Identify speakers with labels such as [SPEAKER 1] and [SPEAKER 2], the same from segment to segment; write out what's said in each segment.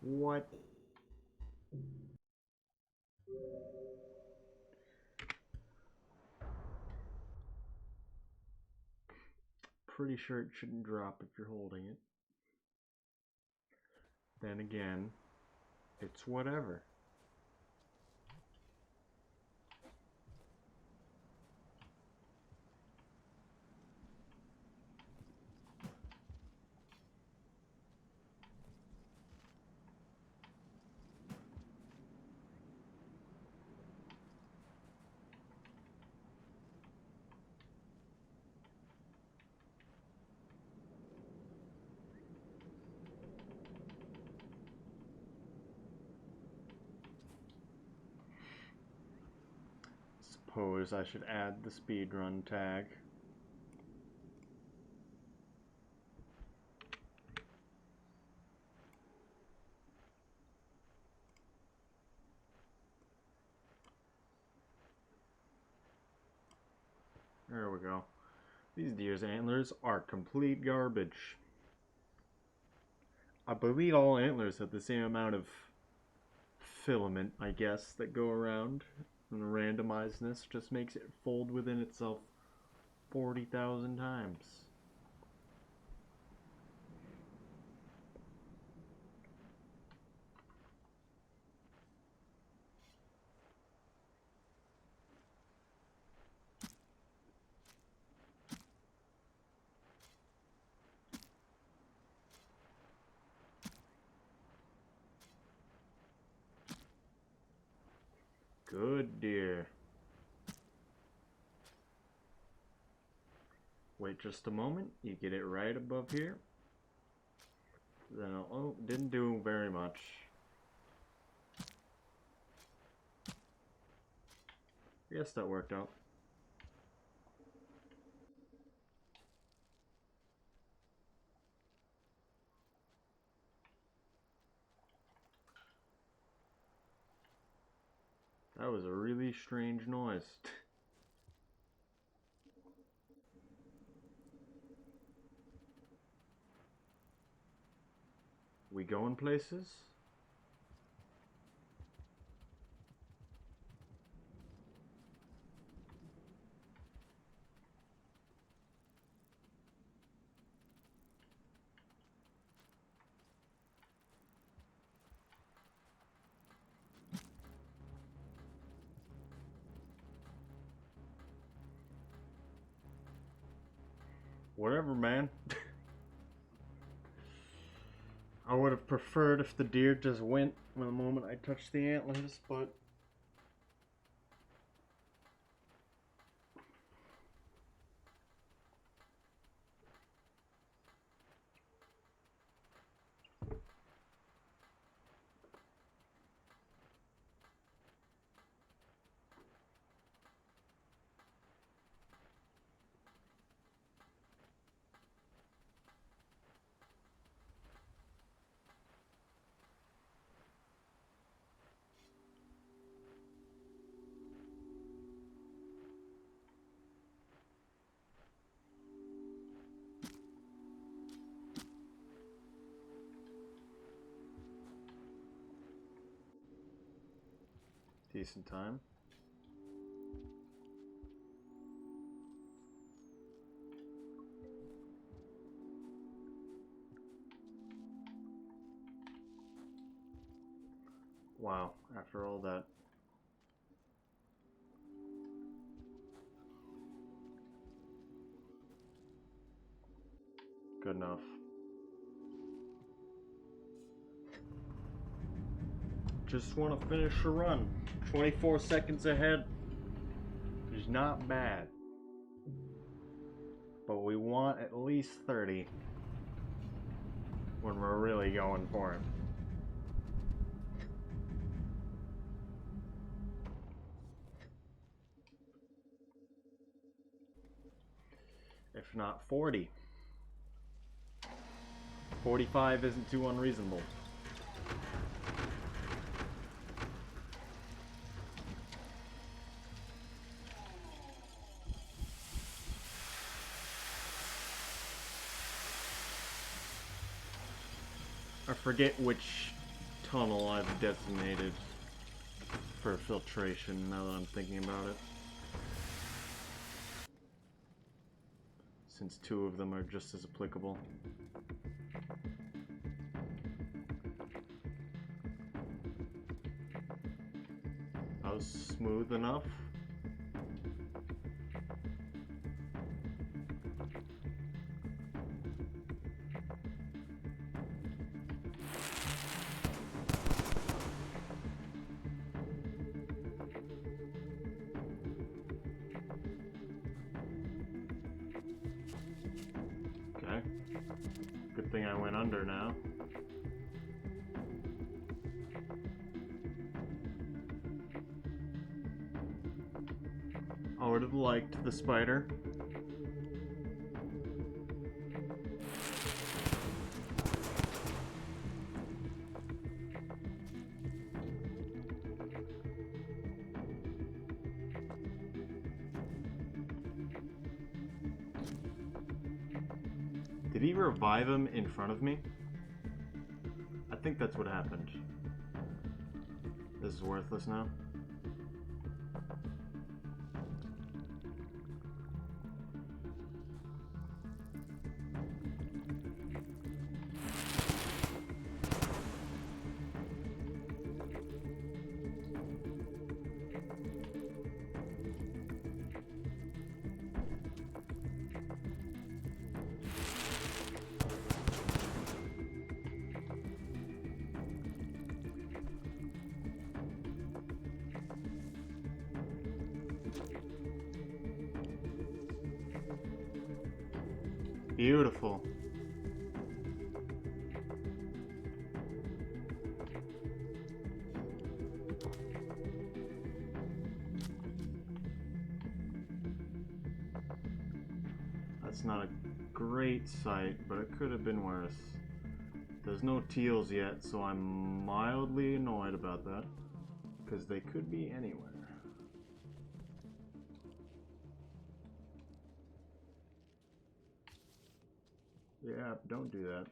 [SPEAKER 1] What? Pretty sure it shouldn't drop if you're holding it. Then again, it's whatever. Suppose I should add the speedrun tag. There we go. These deer's antlers are complete garbage. I believe all antlers have the same amount of filament, I guess, that go around. And the randomizedness just makes it fold within itself 40,000 times. Good deer. Wait just a moment. You get it right above here. Then, oh, didn't do very much. I guess that worked out. That was a really strange noise. We going places? Whatever, man. I would have preferred if the deer just went the moment I touched the antlers, but decent time. Wow, after all that. Good enough. Just want to finish a run. 24 seconds ahead is not bad. But we want at least 30 when we're really going for it. If not 40. 45 isn't too unreasonable. I forget which tunnel I've designated for filtration now that I'm thinking about it. Since two of them are just as applicable. That was smooth enough. Okay. Good thing I went under now. I would have liked the spider. Did he revive him in front of me? I think that's what happened. This is worthless now. Beautiful. That's not a great sight, but it could have been worse. There's no teals yet, so I'm mildly annoyed about that, because they could be anywhere. Yeah, don't do that.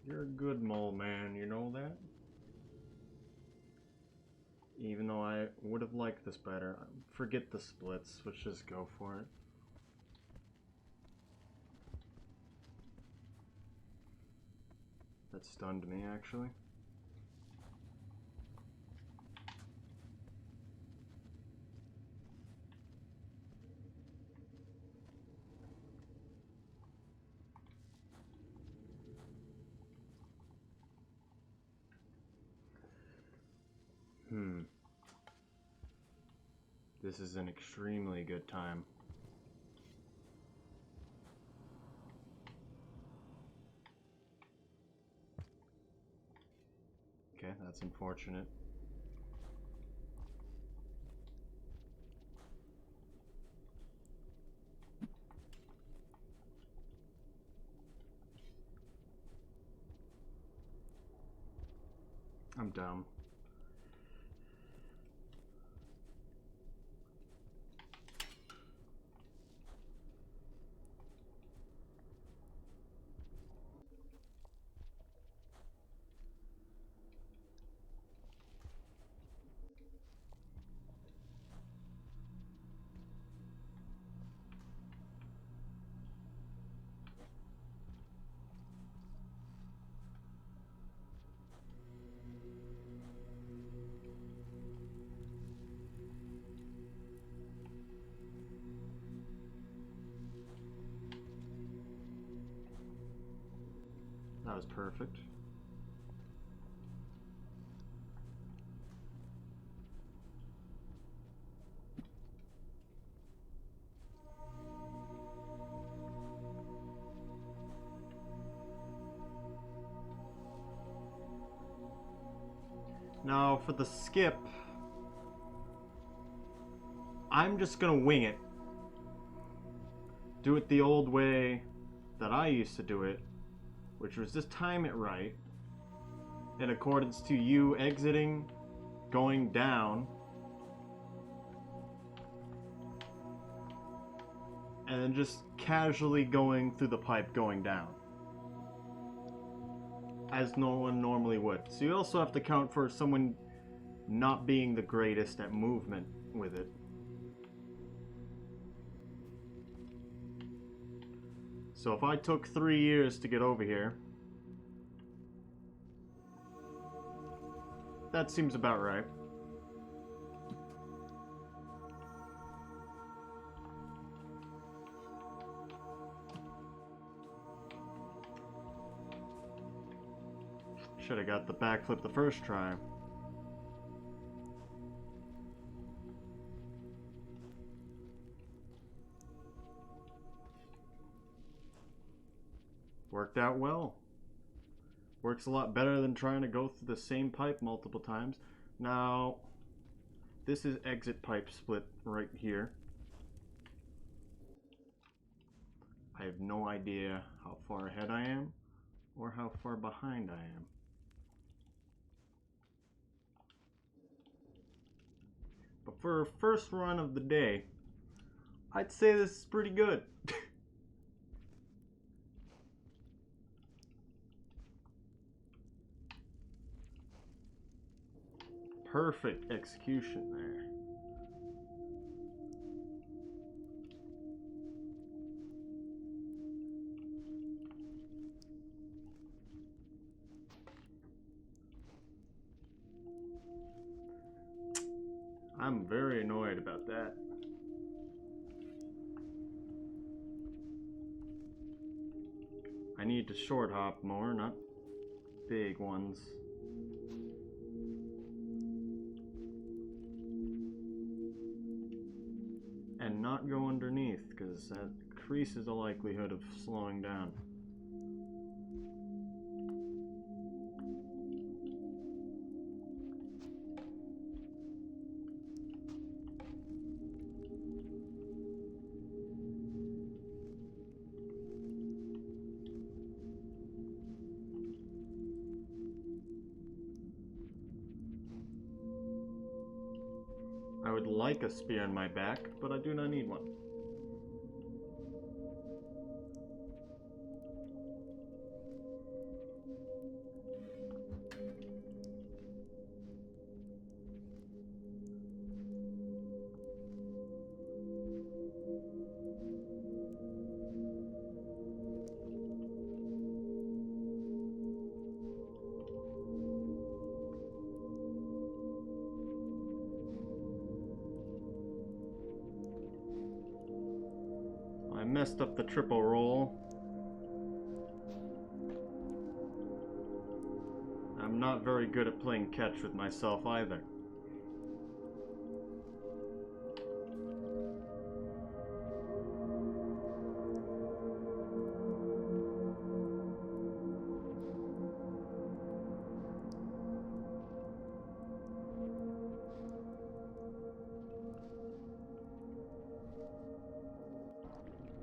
[SPEAKER 1] You're a good mole man, you know that? Even though I would have liked this better. Forget the splits, let's just go for it. That stunned me, actually. This is an extremely good time. Okay, that's unfortunate. I'm dumb. That was perfect. Now for the skip, I'm just gonna wing it. do it the old way that I used to do it, which was just time it right, in accordance to you exiting, going down, and then just casually going through the pipe going down, as no one normally would. So you also have to count for someone not being the greatest at movement with it. So if I took 3 years to get over here, that seems about right. Should have got the backflip the first try. Worked out well. Works a lot better than trying to go through the same pipe multiple times. Now, this is exit pipe split right here. I have no idea how far ahead I am or how far behind I am. But for a first run of the day, I'd say this is pretty good. Perfect execution there. I'm very annoyed about that. I need to short hop more, not big ones. And not go underneath, because that increases the likelihood of slowing down. I would like a spear in my back, but I do not need one. I messed up the triple roll. I'm not very good at playing catch with myself either.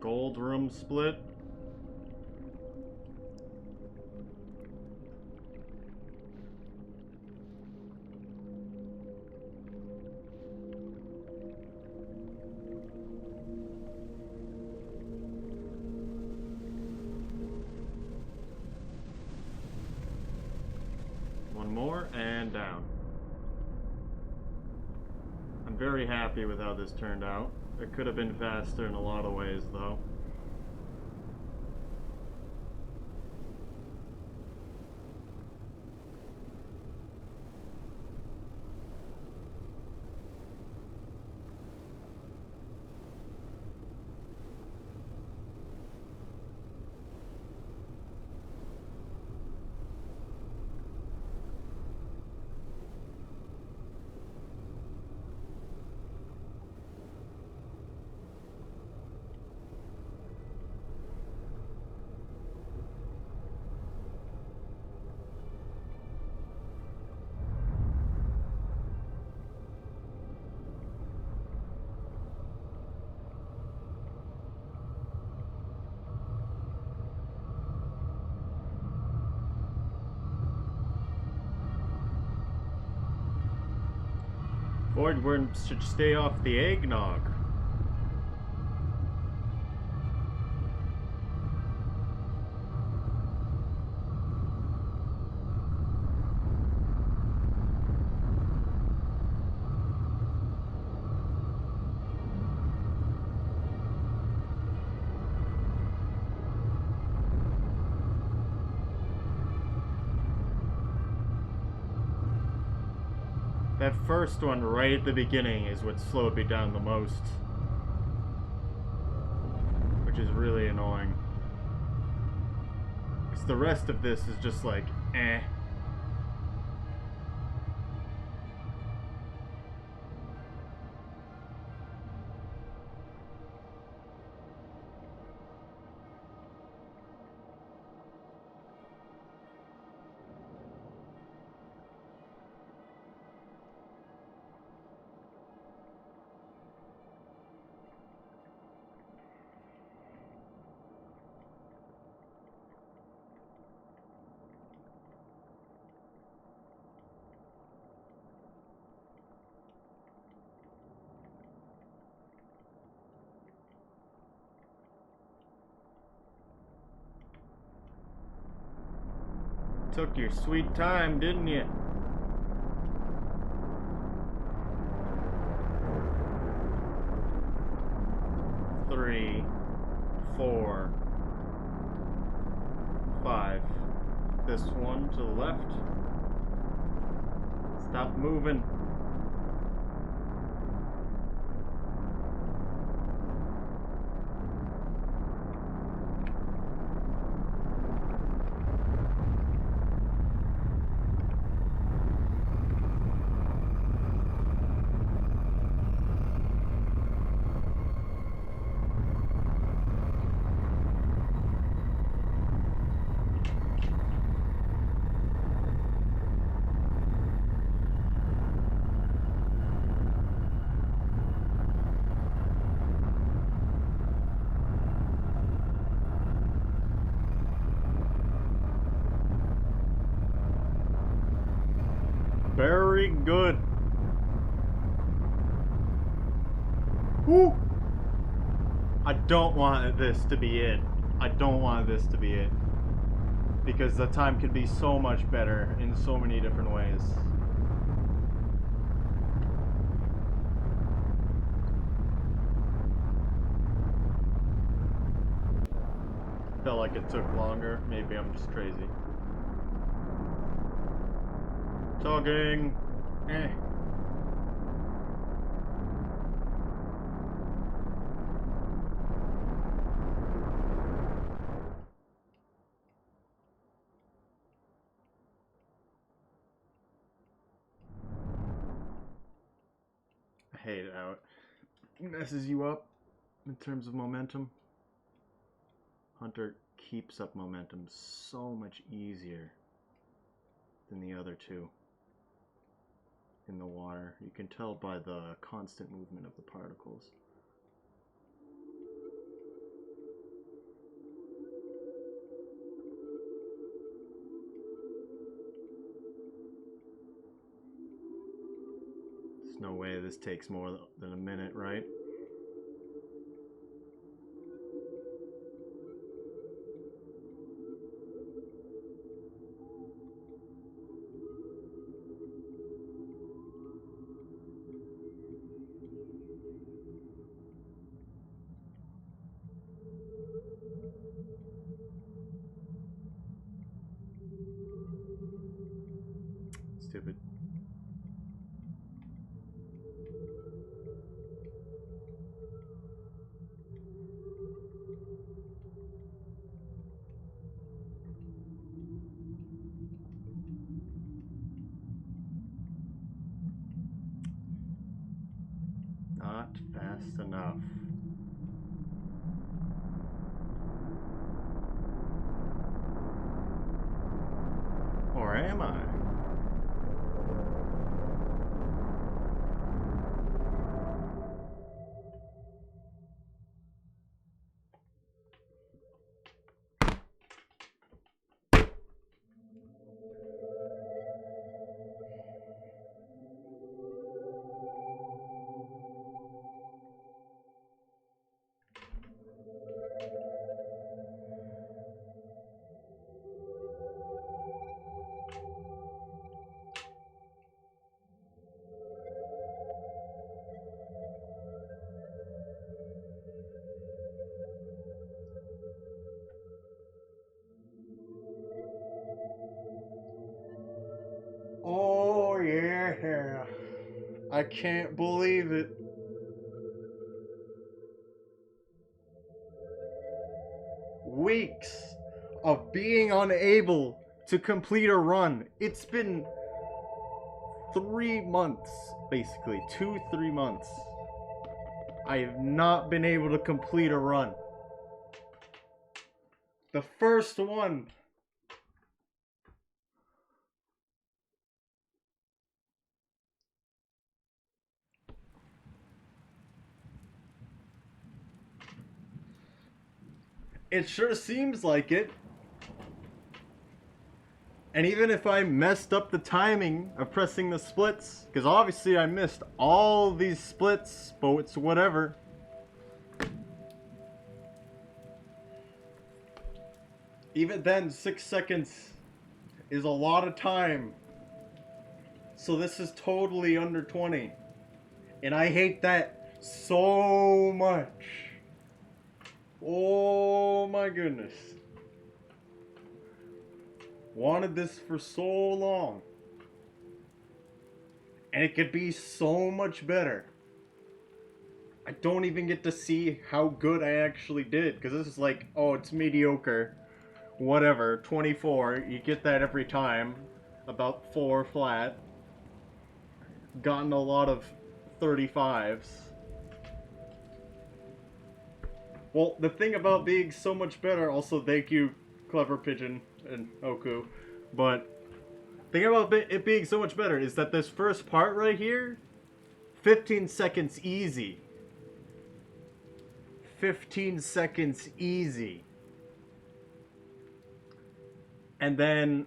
[SPEAKER 1] Gold room split. One more and down. I'm very happy with how this turned out. It could have been faster in a lot of ways, though. voidworms should stay off the eggnog. That first one right at the beginning is what slowed me down the most. Which is really annoying. Because the rest of this is just like, eh. Took your sweet time, didn't you? Three, 4, 5. This one to the left. Stop moving. Very good. Woo! I don't want this to be it. I don't want this to be it. Because the time could be so much better in so many different ways. Felt like it took longer. Maybe I'm just crazy. Talking. Eh. I hate how it messes you up in terms of momentum. Hunter keeps up momentum so much easier than the other two in the water. You can tell by the constant movement of the particles. There's no way this takes more than a minute, right? Stupid. Not fast enough. Or am I? I can't believe it. Weeks of being unable to complete a run. It's been 3 months, basically. 2-3 months. I have not been able to complete a run. The first one. It sure seems like it. And even if I messed up the timing of pressing the splits, because obviously I missed all these splits, but it's whatever. Even then, 6 seconds is a lot of time. So this is totally under 20. And I hate that so much. Oh my goodness. Wanted this for so long. And it could be so much better. I don't even get to see how good I actually did. Because this is like, oh, it's mediocre. Whatever, 24. You get that every time. About 4 flat. Gotten a lot of 35s. Well, the thing about being so much better, also thank you, Clever Pigeon and Oku, but the thing about it being so much better is that this first part right here, 15 seconds easy. 15 seconds easy. And then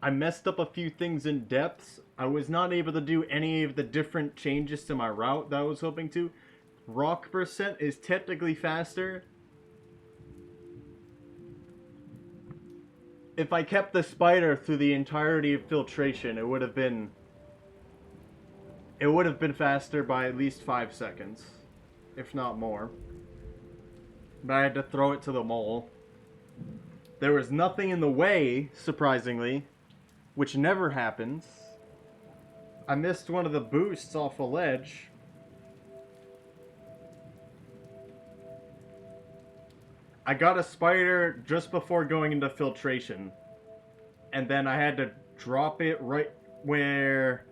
[SPEAKER 1] I messed up a few things in depths. I was not able to do any of the different changes to my route that I was hoping to. Rock percent is technically faster. If I kept the spider through the entirety of filtration, it would have been faster by at least 5 seconds, if not more. But I had to throw it to the mole. There was nothing in the way, surprisingly, which never happens. I missed one of the boosts off a ledge. I got a spider just before going into filtration. And then I had to drop it right where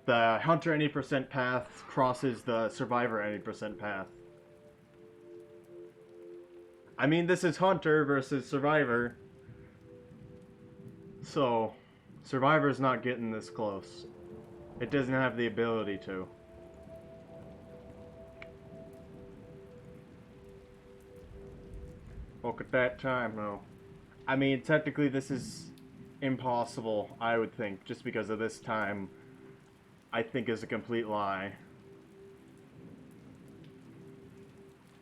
[SPEAKER 1] the Hunter any percent path crosses the Survivor any percent path. I mean, this is Hunter versus Survivor. So, Survivor's not getting this close. It doesn't have the ability to. Look at that time, though. I mean, technically this is impossible, I would think, just because of this time, I think is a complete lie.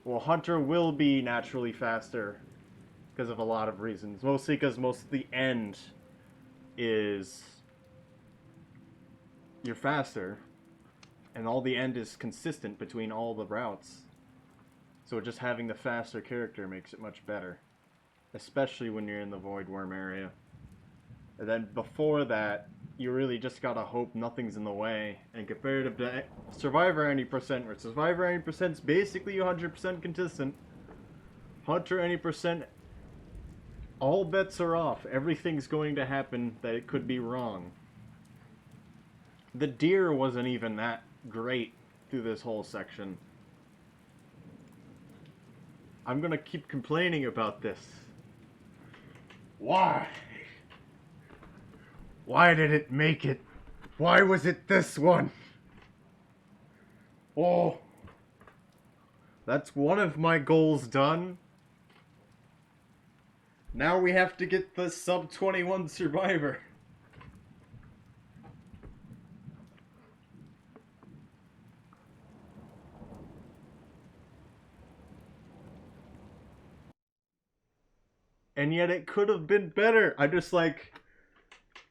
[SPEAKER 1] Well, Hunter will be naturally faster because of a lot of reasons. Mostly because most of the end is you're faster, and all the end is consistent between all the routes. So just having the faster character makes it much better. Especially when you're in the Void Worm area. And then before that, you really just gotta hope nothing's in the way. And compared to Survivor any percent, where Survivor any percent's basically 100% consistent. Hunter any percent, all bets are off. Everything's going to happen that it could be wrong. The deer wasn't even that great through this whole section. I'm gonna keep complaining about this. Why? Why did it make it? Why was it this one? Oh. That's one of my goals done. Now we have to get the sub 21 Survivor. And yet it could have been better. I just like,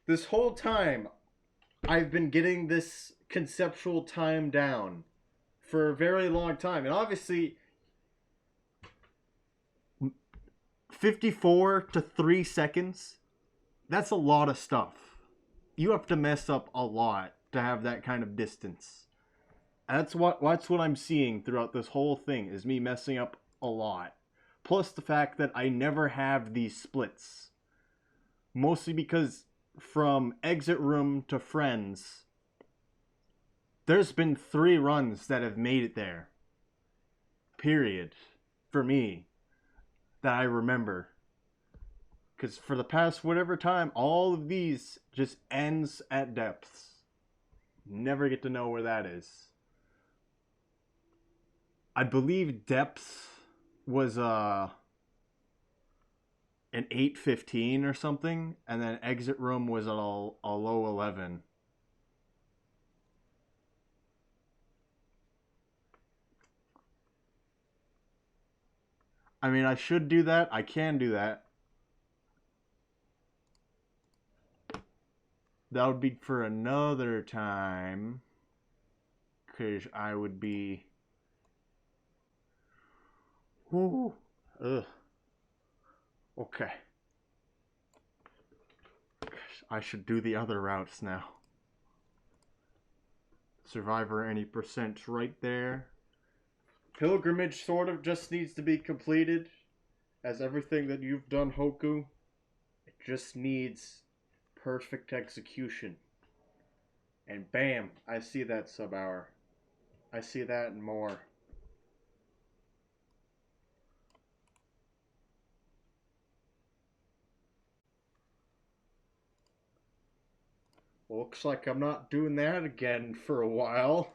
[SPEAKER 1] this whole time, I've been getting this conceptual time down for a very long time. And obviously, 54 to 3 seconds, that's a lot of stuff. You have to mess up a lot to have that kind of distance. That's what I'm seeing throughout this whole thing is me messing up a lot. Plus the fact that I never have these splits. Mostly because from exit room to friends, there's been 3 runs that have made it there. Period. For me, that I remember. Because for the past whatever time, all of these just ends at depths. Never get to know where that is. I believe depths was an 8:15 or something, and then exit room was a low 11. I mean, I should do that. I can do that. That would be for another time. Because I would be... Woo. Ugh. Okay. I should do the other routes now. Survivor any percent right there. Pilgrimage sort of just needs to be completed. As everything that you've done, Hoku. It just needs perfect execution. And bam, I see that sub-hour. I see that and more. Looks like I'm not doing that again for a while.